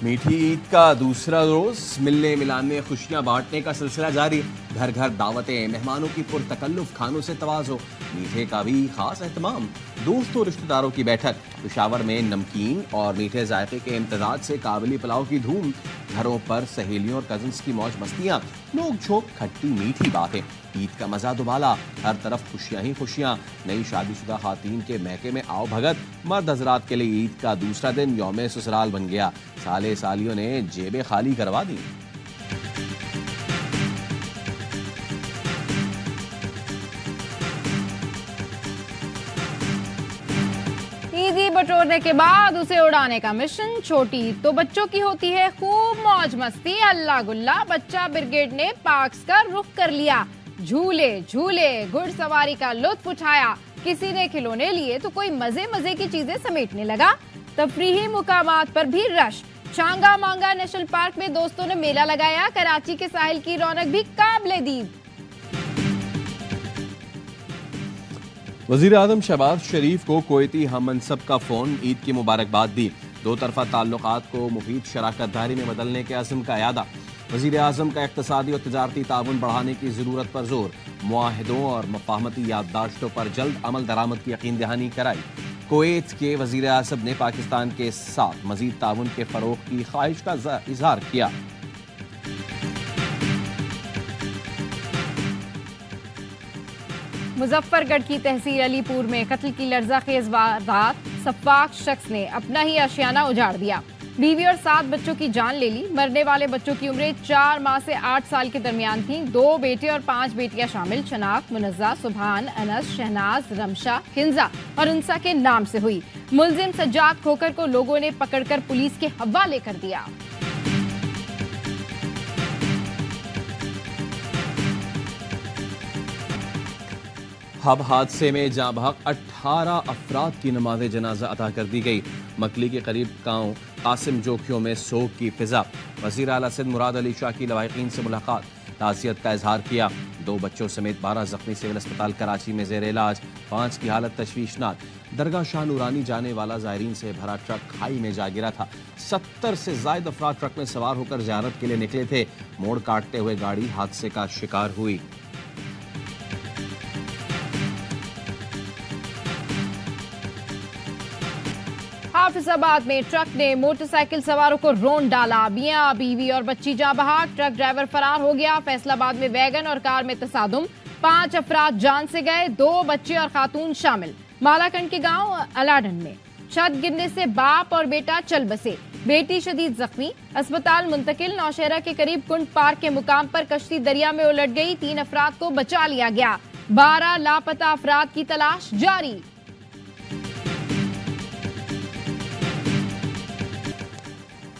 मीठी ईद का दूसरा रोज मिलने मिलाने खुशियां बांटने का सिलसिला जारी। घर घर दावतें, मेहमानों की पुरतकल्लुफ खानों से तवाज़ो, मीठे का भी खास एहतमाम। दोस्तों रिश्तेदारों की बैठक, पेशावर में नमकीन और मीठे जायके के इम्तजाज से काबुली पुलाव की धूम। घरों पर सहेलियों और कजन्स की मौज मस्तियां, नोक झोंक, खट्टी मीठी बातें। ईद का मजा दुबाला, हर तरफ खुशियां ही खुशियां। नई शादीशुदा खातून के महके में आओ भगत। मर्द हजरात के लिए ईद का दूसरा दिन यौम ससुराल बन गया। साले सालियों ने जेबें खाली करवा दी। ईदी बटोरने के बाद उसे उड़ाने का मिशन। छोटी ईद तो बच्चों की होती है, खूब मौज मस्ती, अल्लाह गुल्ला। बच्चा ब्रिगेड ने पार्क्स का रुख कर लिया। झूले झूले, घुड़सवारी का लुत्फ उठाया। किसी ने खिलौने लिए तो कोई मजे मजे की चीजें समेटने लगा। तफरीही मुकामात पर भी रश। शांगा मांगा नेशनल पार्क में दोस्तों ने मेला लगाया। कराची के साहिल की रौनक भी काबिले दीद। वजीर आजम शहबाज शरीफ को कुवैती हम मनसब का फोन, ईद की मुबारकबाद दी। दो तरफा ताल्लुकात को मुफीद शराकतदारी में बदलने के अज़्म का यादा। वजीर आजम का इक़्तिसादी और तिजारती ताउन बढ़ाने की जरूरत पर जोर। मुआहिदों और मफाहमती याददाश्तों पर जल्द अमल दरामद की यकीन दहानी कराई। कुवैत के वजीर आजम ने पाकिस्तान के साथ मजीद ताउन के फरोग की ख्वाहिश का इजहार किया। मुजफ्फरगढ़ की तहसील अलीपुर में कत्ल की लर्ज़ाखेज़ वारदात। सफाक शख्स ने अपना ही आशियाना उजाड़ दिया। बीवी और 7 बच्चों की जान ले ली। मरने वाले बच्चों की उम्रें 4 माह से 8 साल के दरमियान थी। 2 बेटे और 5 बेटियां शामिल। शनाख्त मुनज़्ज़ा, सुभान, अनस, शहनाज, रमशा, किंजा और उनसा के नाम से हुई। मुलजिम सज्जाद खोकर को लोगों ने पकड़कर पुलिस के हवाले कर दिया। हब हादसे में जाँ बहक 18 अफराद की नमाज जनाजा अदा कर दी गई। मकली के करीब गांव कासिम जोखियों में सोग की फिजा। वज़ीर आला सिंध मुराद अली शाह की लवाहिकीन से मुलाकात, ताज़ियत का इजहार किया। 2 बच्चों समेत 12 जख्मी सिविल अस्पताल कराची में ज़ेर इलाज, 5 की हालत तशवीशनाक। दरगाह शाह नूरानी जाने वाला ज़ायरीन से भरा ट्रक खाई में जा गिरा था। 70 से ज़ायद अफराद ट्रक में सवार होकर ज़ियारत के लिए निकले थे। मोड़ काटते हुए गाड़ी हादसे का शिकार हुई। हाफिजाबाद में ट्रक ने मोटरसाइकिल सवारों को रोन डाला। मियां बीवी और बच्ची जाँ बहक, ट्रक ड्राइवर फरार हो गया। फैसलाबाद में वैगन और कार में तसादुम, 5 अफराद जान से गए, 2 बच्चे और खातून शामिल। मालाकंड के गांव अलाडन में छत गिरने से बाप और बेटा चल बसे। बेटी शदीद जख्मी, अस्पताल मुंतकिल। नौशहरा के करीब कुंड पार्क के मुकाम पर कश्ती दरिया में उलट गई। 3 अफराद को बचा लिया गया। 12 लापता अफराद की तलाश जारी।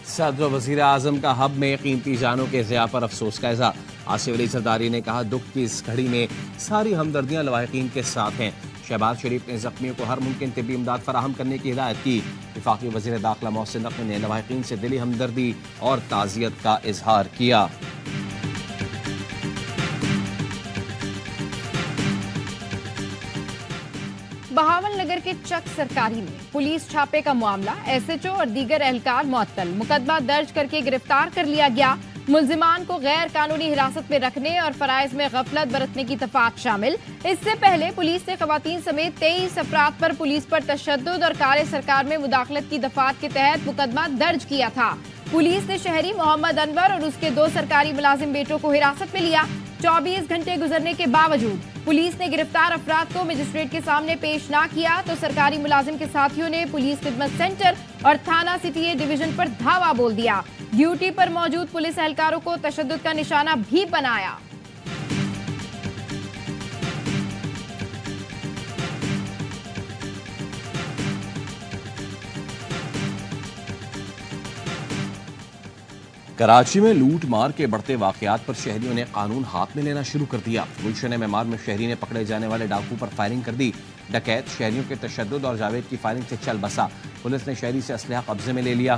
सदर वज़ीर आज़म का हब में कीमती जानों के ज़िया पर अफसोस का इज़हार। आसिफ अली सरदारी ने कहा, दुख की इस घड़ी में सारी हमदर्दियां लवाहिकीन के साथ हैं। शहबाज शरीफ ने जख्मियों को हर मुमकिन तिब्बी इमदाद फराहम करने की हिदायत की। वफाकी वज़ीर दाखिला मोहसिन नकवी ने लवाहिकीन से दिली हमदर्दी और ताज़ियत का इजहार किया। बहावलनगर के चक सरकारी में पुलिस छापे का मामला। एसएचओ और दीगर एहलकार मुअत्तल। मुकदमा दर्ज करके गिरफ्तार कर लिया गया। मुल्जिमान को गैर कानूनी हिरासत में रखने और फराइज में गफलत बरतने की दफात शामिल। इससे पहले पुलिस ने खवातीन समेत 23 अफराद पर पुलिस पर तशद्दुद और कार्य सरकार में मुदाखलत की दफात के तहत मुकदमा दर्ज किया था। पुलिस ने शहरी मोहम्मद अनवर और उसके 2 सरकारी मुलाजिम बेटों को हिरासत में लिया। 24 घंटे गुजरने के बावजूद पुलिस ने गिरफ्तार अफराद को मजिस्ट्रेट के सामने पेश ना किया तो सरकारी मुलाजिम के साथियों ने पुलिस खिदमत सेंटर और थाना सिटी ए डिवीजन पर धावा बोल दिया। ड्यूटी पर मौजूद पुलिस एहलकारों को तशद्दुद का निशाना भी बनाया। कराची में लूट मार के बढ़ते वाकयात पर शहरियों ने कानून हाथ में लेना शुरू कर दिया। गुलशन मेमार में शहरी ने पकड़े जाने वाले डाकू पर फायरिंग कर दी। डकैत शहरियों के तशद्दुद और जावेद की फायरिंग से चल बसा। पुलिस ने शहरी से असलहा कब्जे में ले लिया।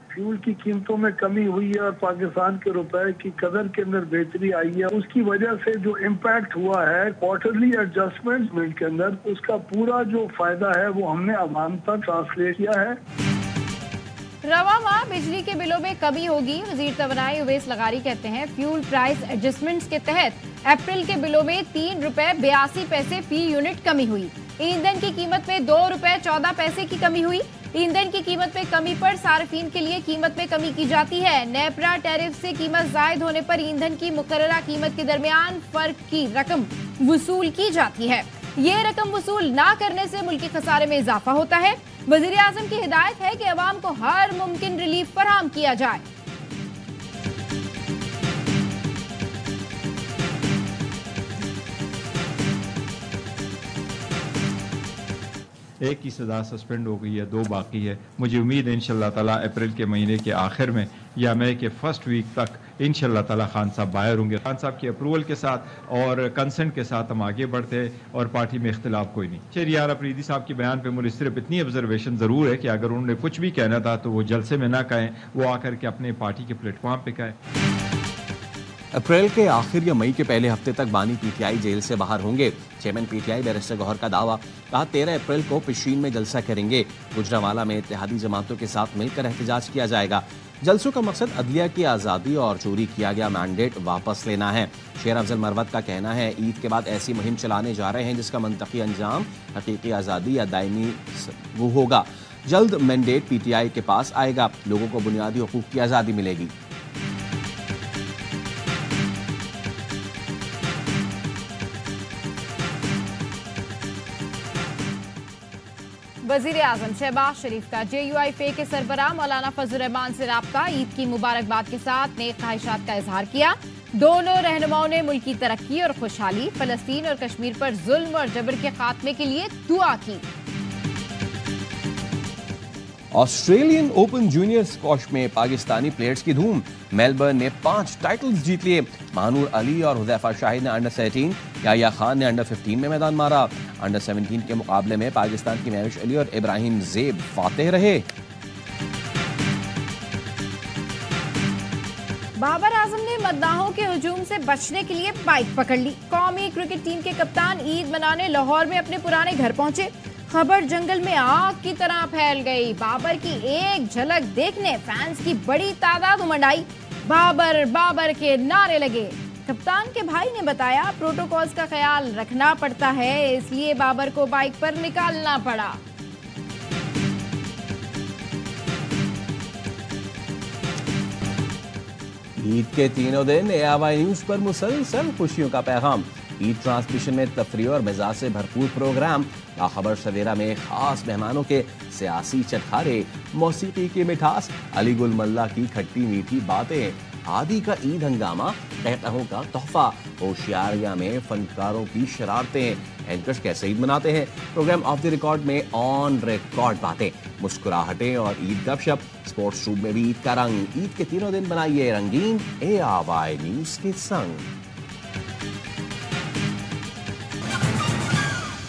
फ्यूल की कीमतों में कमी हुई है और पाकिस्तान के रुपए की कदर के अंदर बेहतरी आई है, उसकी वजह से जो इम्पैक्ट हुआ है क्वार्टरली एडजस्टमेंट के अंदर, उसका पूरा जो फायदा है वो हमने आवाम तक ट्रांसलेट किया है। रवा माह बिजली के बिलों में कमी होगी। वजीर तवानाई उवैस लगारी कहते हैं फ्यूल प्राइस एडजस्टमेंट्स के तहत अप्रैल के बिलों में 3 रुपए 82 पैसे फी यूनिट कमी हुई। ईंधन की कीमत में 2 रुपए 14 पैसे की कमी हुई। ईंधन की कीमत में कमी पर सार्फिन के लिए कीमत में कमी की जाती है। नेपरा टैरिफ से कीमत जायद होने पर ईंधन की मुकर्ररा कीमत के दरमियान फर्क की रकम वसूल की जाती है। ये रकम वसूल ना करने से मुल्की खसारे में इजाफा होता है। वजीर आजम की हिदायत है कि अवाम को हर मुमकिन रिलीफ फराहम किया जाए। एक की सज़ा सस्पेंड हो गई है, 2 बाकी है। मुझे उम्मीद है इंशाअल्लाह ताला अप्रैल के महीने के आखिर में या मई के फर्स्ट वीक तक इंशाअल्लाह ताला खान साहब बाहर होंगे। खान साहब की अप्रूवल के साथ और कंसेंट के साथ हम आगे बढ़ते हैं और पार्टी में इख्तिलाफ कोई नहीं। शहरियार अफरीदी साहब के बयान पे मुझे सिर्फ इतनी ऑब्जर्वेशन ज़रूर है कि अगर उन्होंने कुछ भी कहना था तो वो जलसे में ना कहें, वो आकर के अपने पार्टी के प्लेटफॉर्म पे कहें। अप्रैल के आखिर या मई के पहले हफ्ते तक बानी पीटीआई जेल से बाहर होंगे। चेयरमैन पीटीआई बैरिस्टर गौहर का दावा, कहा 13 अप्रैल को पिशीन में जलसा करेंगे। गुजरांवाला में इत्तेहादी जमातों के साथ मिलकर एहतजाज किया जाएगा। जलसों का मकसद अदलिया की आज़ादी और चोरी किया गया मैंडेट वापस लेना है। शेर अफजल मरवत का कहना है ईद के बाद ऐसी मुहिम चलाने जा रहे हैं जिसका मंतकी अंजाम हकीकी आज़ादी या दायमी वो होगा। जल्द मैंडेट पीटीआई के पास आएगा, लोगों को बुनियादी हुकूक की आज़ादी मिलेगी। वजीर आजम शहबाज शरीफ का JUIF के सरबराह मौलाना फजल रहमान से राब्ता, ईद की मुबारकबाद के साथ नेक ख्वाहिशात का इजहार किया। दोनों रहनुमाओं ने मुल्की तरक्की और खुशहाली, फलस्तीन और कश्मीर पर जुल्म और जबर के खात्मे के लिए दुआ की। ऑस्ट्रेलियन ओपन जूनियर स्क्वॉश में पाकिस्तानी प्लेयर्स की धूम। मेलबर्न ने 5 टाइटल्स जीत लिए। महानूर अली और हुज़ैफा शाहिद ने अंडर 17, याया खान ने अंडर 15 में मैदान मारा। अंडर 17 के मुकाबले में पाकिस्तान की महविश अली और इब्राहिम ज़ेब फातेह रहे। बाबर आजम ने मद्दाहों के हुजूम से बचने के लिए बाइक पकड़ ली। कौमी क्रिकेट टीम के कप्तान ईद मनाने लाहौर में अपने पुराने घर पहुंचे। खबर जंगल में आग की तरह फैल गई। बाबर की एक झलक देखने फैंस की बड़ी तादाद उमड़ आई। बाबर बाबर के नारे लगे। कप्तान के भाई ने बताया प्रोटोकॉल्स का ख्याल रखना पड़ता है, इसलिए बाबर को बाइक पर निकालना पड़ा। ईद के तीनों दिन ARY न्यूज पर मुसलसल खुशियों का पैगाम। ईद ट्रांसमिशन में तफरीह और मिजाज से भरपूर प्रोग्राम। बाखबर सवेरा में खास मेहमानों के सियासी चटखारे, मौसीकी की मिठास, अली गुल मल्ला की खट्टी मीठी बातें, आदि का ईद हंगामा, कहतहों का तोहफा, होशियारिया में फनकारों की शरारतें। एंकर्स कैसे ईद मनाते हैं, प्रोग्राम ऑफ द रिकॉर्ड में ऑन रिकॉर्ड बातें, मुस्कुराहटें और ईद गपशप। स्पोर्ट्स रूम में भी ईद का रंग। ईद के तीनों दिन बनाइए रंगीन ARY न्यूज के संग।